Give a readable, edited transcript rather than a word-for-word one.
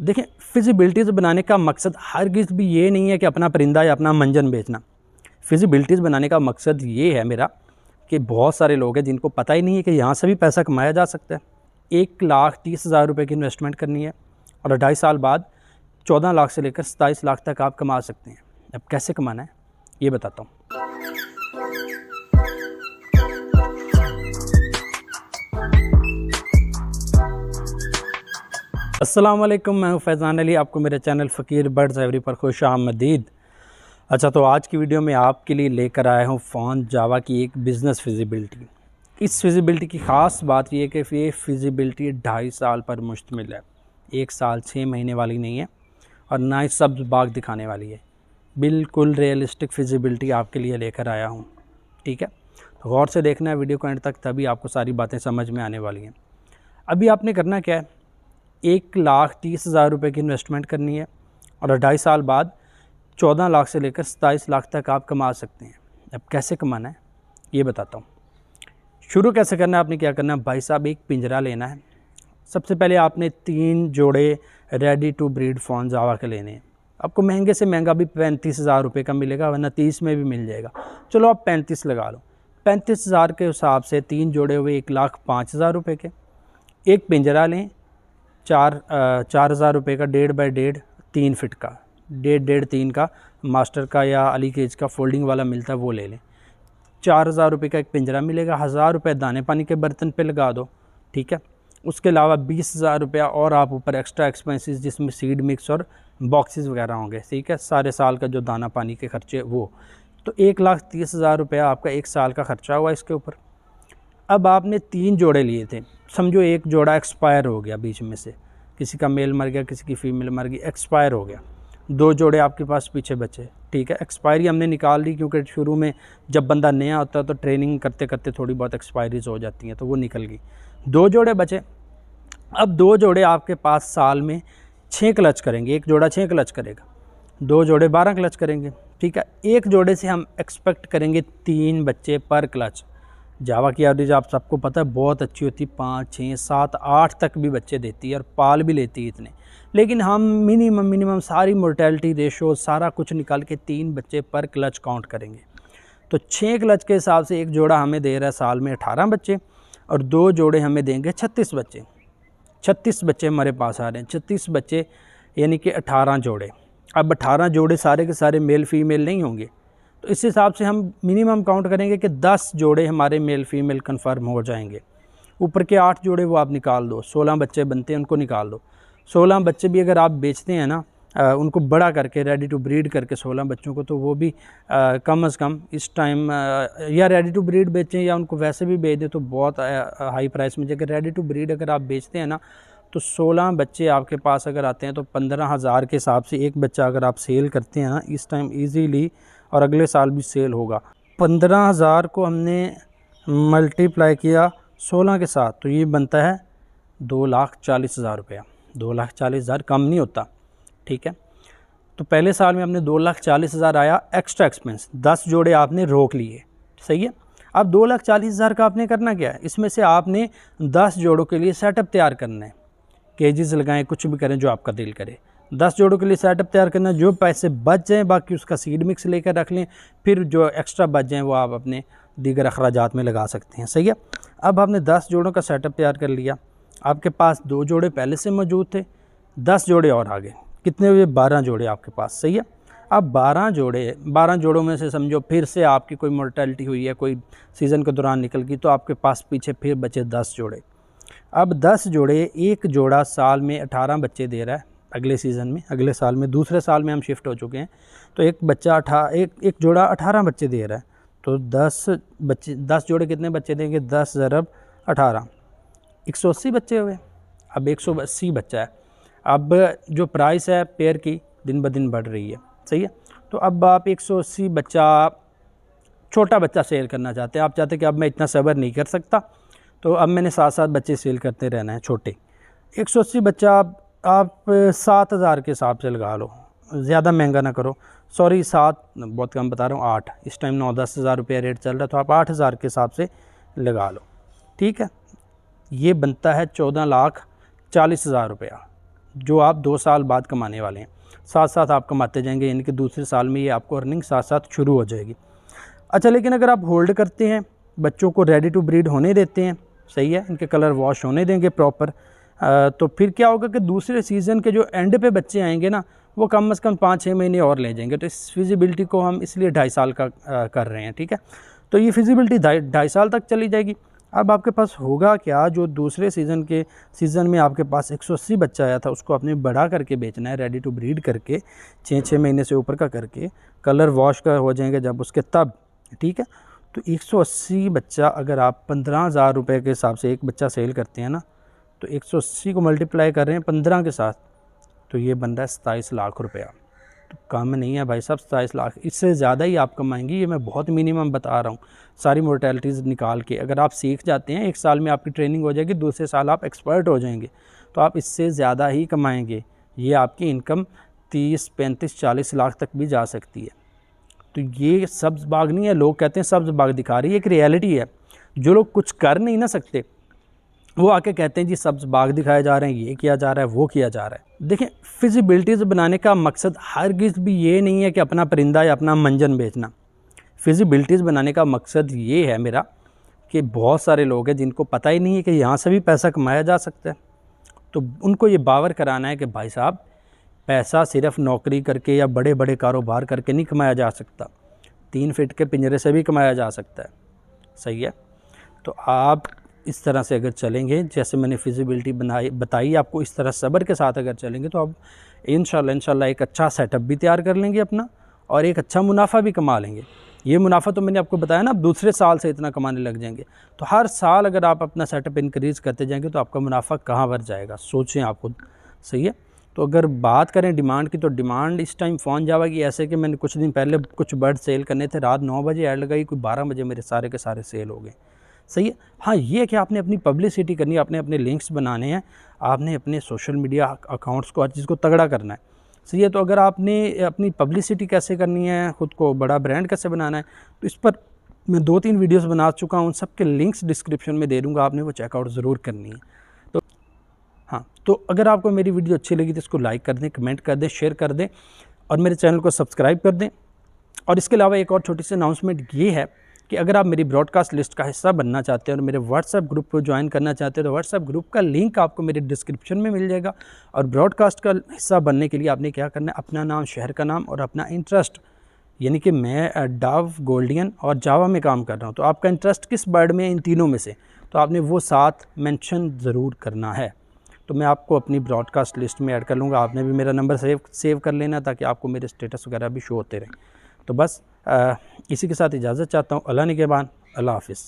देखें, फिजिबिलिटीज़ बनाने का मकसद हरगिज़ भी ये नहीं है कि अपना परिंदा या अपना मंजन बेचना। फिजिबिलिटीज़ बनाने का मकसद ये है मेरा कि बहुत सारे लोग हैं जिनको पता ही नहीं है कि यहाँ से भी पैसा कमाया जा सकता है। 1,30,000 रुपये की इन्वेस्टमेंट करनी है और 2.5 साल बाद 14 लाख से लेकर 27 लाख तक आप कमा सकते हैं। अब कैसे कमाना है ये बताता हूँ। अस्सलाम वालेकुम, मैं हूँ फैज़ान अली। आपको मेरे चैनल फ़कीर बर्ड्स एवरी पर खुश आमदीद। अच्छा, तो आज की वीडियो में आपके लिए लेकर आया हूँ फ़ोन जावा की एक बिज़नेस फिजिबिलिटी। इस फिजिबिलिटी की ख़ास बात यह है कि ये फिजिबिलिटी 2.5 साल पर मुश्तमिल है। 1 साल 6 महीने वाली नहीं है और ना ही सब्ज़ बाग दिखाने वाली है। बिल्कुल रियलिस्टिक फिजिबिलिटी आपके लिए लेकर आया हूँ। ठीक है, तो गौर से देखना है वीडियो को एंड तक, तभी आपको सारी बातें समझ में आने वाली हैं। अभी आपने करना क्या है, 1,30,000 रुपये की इन्वेस्टमेंट करनी है और 2.5 साल बाद 14 लाख से लेकर 27 लाख तक आप कमा सकते हैं। अब कैसे कमाना है ये बताता हूँ। शुरू कैसे करना है, आपने क्या करना है भाई साहब, एक पिंजरा लेना है। सबसे पहले आपने 3 जोड़े रेडी टू ब्रीड फ़ोन जावा के लेने हैं। आपको महंगे से महंगा भी 35,000 रुपये का मिलेगा, वरना 30 में भी मिल जाएगा। चलो आप 35 लगा लो। 35,000 के हिसाब से 3 जोड़े हुए 1,05,000 रुपये के। एक पिंजरा लें 4,000 रुपये का, 1.5 बाई 1.5 3 फिट का, 1.5 3 का मास्टर का या अली केज का फोल्डिंग वाला मिलता है वो ले लें। 4,000 रुपये का एक पिंजरा मिलेगा। 1,000 रुपये दाने पानी के बर्तन पे लगा दो। ठीक है, उसके अलावा 20,000 रुपया और आप ऊपर एक्स्ट्रा एक्सपेंसेस जिसमें सीड मिक्स और बॉक्सेस वगैरह होंगे। ठीक है, सारे साल का जो दाना पानी के खर्चे वो, तो 1,30,000 रुपया आपका 1 साल का खर्चा हुआ इसके ऊपर। अब आपने 3 जोड़े लिए थे, समझो एक जोड़ा एक्सपायर हो गया, बीच में से किसी का मेल मर गया, किसी की फीमेल मर गई, एक्सपायर हो गया। 2 जोड़े आपके पास पीछे बचे। ठीक है, एक्सपायरी हमने निकाल दी क्योंकि शुरू में जब बंदा नया होता है तो ट्रेनिंग करते करते थोड़ी बहुत एक्सपायरीज हो जाती हैं, तो वो निकल गई। 2 जोड़े बचे। अब 2 जोड़े आपके पास साल में 6 क्लच करेंगे। एक जोड़ा 6 क्लच करेगा, 2 जोड़े 12 क्लच करेंगे। ठीक है, एक जोड़े से हम एक्सपेक्ट करेंगे 3 बच्चे पर क्लच। जावा की एवरेज आप सबको पता है बहुत अच्छी होती है, 5 6 7 8 तक भी बच्चे देती है और पाल भी लेती है इतने। लेकिन हम मिनिमम सारी मोर्टेलिटी रेशो सारा कुछ निकाल के 3 बच्चे पर क्लच काउंट करेंगे। तो 6 क्लच के हिसाब से एक जोड़ा हमें दे रहा है साल में 18 बच्चे और 2 जोड़े हमें देंगे 36 बच्चे। 36 बच्चे हमारे पास आ रहे हैं। 36 बच्चे यानी कि 18 जोड़े। अब 18 जोड़े सारे के सारे मेल फीमेल नहीं होंगे, तो इस हिसाब से हम मिनिमम काउंट करेंगे कि 10 जोड़े हमारे मेल फीमेल कंफर्म हो जाएंगे। ऊपर के 8 जोड़े वो आप निकाल दो, 16 बच्चे बनते हैं, उनको निकाल दो। 16 बच्चे भी अगर आप बेचते हैं ना, उनको बड़ा करके रेडी टू ब्रीड करके 16 बच्चों को, तो वो भी कम से कम इस टाइम या रेडी टू ब्रीड बेचें या उनको वैसे भी बेच दें तो बहुत हाई प्राइस में। जगह रेडी टू ब्रीड अगर आप बेचते हैं ना, तो 16 बच्चे आपके पास अगर आते हैं तो 15,000 के हिसाब से एक बच्चा अगर आप सेल करते हैं ना इस टाइम ईजीली, और अगले साल भी सेल होगा। 15,000 को हमने मल्टीप्लाई किया 16 के साथ, तो ये बनता है 2,40,000 रुपया। 2,40,000 कम नहीं होता। ठीक है, तो पहले साल में हमने 2,40,000 आया एक्स्ट्रा एक्सपेंस, 10 जोड़े आपने रोक लिए। सही है, अब 2,40,000 का आपने करना क्या है, इसमें से आपने 10 जोड़ों के लिए सेटअप तैयार करना है। केजीज लगाएं, कुछ भी करें जो आपका दिल करे। 10 जोड़ों के लिए सेटअप तैयार करना। जो पैसे बच जाएँ बाकी उसका सीड मिक्स लेकर रख लें, फिर जो एक्स्ट्रा बच जाएँ वो आप अपने दीगर अखराजात में लगा सकते हैं। सही है, अब आपने 10 जोड़ों का सेटअप तैयार कर लिया। आपके पास 2 जोड़े पहले से मौजूद थे, 10 जोड़े और आ गए। कितने हुए, 12 जोड़े आपके पास। सही है, अब 12 जोड़ों में से समझो फिर से आपकी कोई मोर्टेलिटी हुई है, कोई सीज़न के दौरान निकल गई, तो आपके पास पीछे फिर बचे 10 जोड़े। अब 10 जोड़े, एक जोड़ा साल में 18 बच्चे दे रहा है। अगले सीज़न में, अगले साल में, दूसरे साल में हम शिफ्ट हो चुके हैं, तो एक जोड़ा 18 बच्चे दे रहा है। तो 10 जोड़े कितने बच्चे देंगे, 10 ज़रब 18, 180 बच्चे हुए। अब 180 बच्चा है। अब जो प्राइस है पेयर की दिन ब दिन बढ़ रही है। सही है, तो अब आप 180 बच्चा, छोटा बच्चा सेल करना चाहते हैं। आप चाहते हैं कि अब मैं इतना सब्र नहीं कर सकता, तो अब मैंने 7-7 बच्चे सेल करते रहना है छोटे। 180 बच्चा आप 7,000 के हिसाब से लगा लो, ज़्यादा महंगा ना करो। सॉरी, 7 बहुत कम बता रहा हूँ, 8 इस टाइम 9-10 हज़ार रुपया रेट चल रहा है, तो आप 8,000 के हिसाब से लगा लो। ठीक है, ये बनता है 14,40,000 रुपया। जो आप 2 साल बाद कमाने वाले हैं, साथ साथ आप कमाते जाएंगे, यानी कि दूसरे साल में ये आपको अर्निंग साथ साथ शुरू हो जाएगी। अच्छा, लेकिन अगर आप होल्ड करते हैं, बच्चों को रेडी टू ब्रीड होने देते हैं, सही है, इनके कलर वॉश होने देंगे प्रॉपर, तो फिर क्या होगा कि दूसरे सीज़न के जो एंड पे बच्चे आएंगे ना, वो कम से कम 5-6 महीने और ले जाएंगे। तो इस फिजिबिलिटी को हम इसलिए 2.5 साल का कर रहे हैं, ठीक है। तो ये फिजिबिलिटी 2.5 साल तक चली जाएगी। अब आपके पास होगा क्या, जो दूसरे सीज़न में आपके पास 180 बच्चा आया था, उसको आपने बड़ा करके बेचना है, रेडी टू ब्रीड करके, 6-6 महीने से ऊपर का करके, कलर वॉश का हो जाएंगे जब उसके तब, ठीक है। तो 180 बच्चा अगर आप 15,000 रुपये के हिसाब से एक बच्चा सेल करते हैं ना, तो 180 को मल्टीप्लाई कर रहे हैं 15 के साथ, तो ये बन रहा है 27 लाख रुपया। तो कम नहीं है भाई साहब, 27 लाख, इससे ज़्यादा ही आप कमाएंगे। ये मैं बहुत मिनिमम बता रहा हूँ, सारी मोर्टेलिटीज़ निकाल के। अगर आप सीख जाते हैं, 1 साल में आपकी ट्रेनिंग हो जाएगी, दूसरे साल आप एक्सपर्ट हो जाएंगे, तो आप इससे ज़्यादा ही कमाएंगे। ये आपकी इनकम 30, 35, 40 लाख तक भी जा सकती है। तो ये सब्ज़ बाग नहीं है, लोग कहते हैं सब्ज़ बाग दिखा रही है, एक रियलिटी है। जो लोग कुछ कर नहीं ना सकते, वो आके कहते हैं जी सब्ज़ बाग दिखाए जा रहे हैं, ये किया जा रहा है, वो किया जा रहा है। देखें, फिजिबिलिटीज़ बनाने का मकसद हरगिज़ भी ये नहीं है कि अपना परिंदा या अपना मंजन बेचना। फिजिबिलिटीज़ बनाने का मकसद ये है मेरा कि बहुत सारे लोग हैं जिनको पता ही नहीं है कि यहाँ से भी पैसा कमाया जा सकता है। तो उनको ये बावर कराना है कि भाई साहब, पैसा सिर्फ नौकरी करके या बड़े बड़े कारोबार करके नहीं कमाया जा सकता, 3 फीट के पिंजरे से भी कमाया जा सकता है, सही है। तो आप इस तरह से अगर चलेंगे, जैसे मैंने फिजिबिलिटी बताई आपको, इस तरह सब्र के साथ अगर चलेंगे, तो आप इंशाल्लाह एक अच्छा सेटअप भी तैयार कर लेंगे अपना, और एक अच्छा मुनाफा भी कमा लेंगे। ये मुनाफा तो मैंने आपको बताया ना, आप दूसरे साल से इतना कमाने लग जाएंगे। तो हर साल अगर आप अपना सेटअप इंक्रीज़ करते जाएंगे, तो आपका मुनाफा कहाँ बढ़ जाएगा, सोचें आप खुद, सही है। तो अगर बात करें डिमांड की, तो डिमांड इस टाइम फ़ोन जाएगी ऐसे कि मैंने कुछ दिन पहले कुछ बर्ड सेल करने थे, रात 9 बजे ऐड लगाई, कोई 12 बजे मेरे सारे के सारे सेल हो गए, सही है। हाँ, ये कि आपने अपनी पब्लिसिटी करनी है, आपने अपने लिंक्स बनाने हैं, आपने अपने सोशल मीडिया अकाउंट्स को, हर चीज़ को तगड़ा करना है, सही है। तो अगर आपने अपनी पब्लिसिटी कैसे करनी है, ख़ुद को बड़ा ब्रांड कैसे बनाना है, तो इस पर मैं 2-3 वीडियोस बना चुका हूँ, सब के लिंक्स डिस्क्रिप्शन में दे दूँगा, आपने वो चेकआउट ज़रूर करनी है। तो हाँ, तो अगर आपको मेरी वीडियो अच्छी लगी तो इसको लाइक कर दें, कमेंट कर दें, शेयर कर दें, और मेरे चैनल को सब्सक्राइब कर दें। और इसके अलावा एक और छोटी सी अनाउंसमेंट ये है कि अगर आप मेरी ब्रॉडकास्ट लिस्ट का हिस्सा बनना चाहते हैं और मेरे व्हाट्सएप ग्रुप को ज्वाइन करना चाहते हैं, तो व्हाट्सएप ग्रुप का लिंक आपको मेरे डिस्क्रिप्शन में मिल जाएगा। और ब्रॉडकास्ट का हिस्सा बनने के लिए आपने क्या करना है, अपना नाम, शहर का नाम और अपना इंटरेस्ट, यानी कि मैं डव, गोल्डियन और जावा में काम कर रहा हूँ, तो आपका इंटरेस्ट किस बर्ड में, इन तीनों में से, तो आपने वो साथ मेंशन ज़रूर करना है। तो मैं आपको अपनी ब्रॉडकास्ट लिस्ट में ऐड कर लूँगा। आपने भी मेरा नंबर सेव कर लेना, ताकि आपको मेरे स्टेटस वगैरह भी शो होते रहें। तो बस इसी के साथ इजाज़त चाहता हूँ। अल्लाह निगहबान, अल्लाह हाफ़िज़।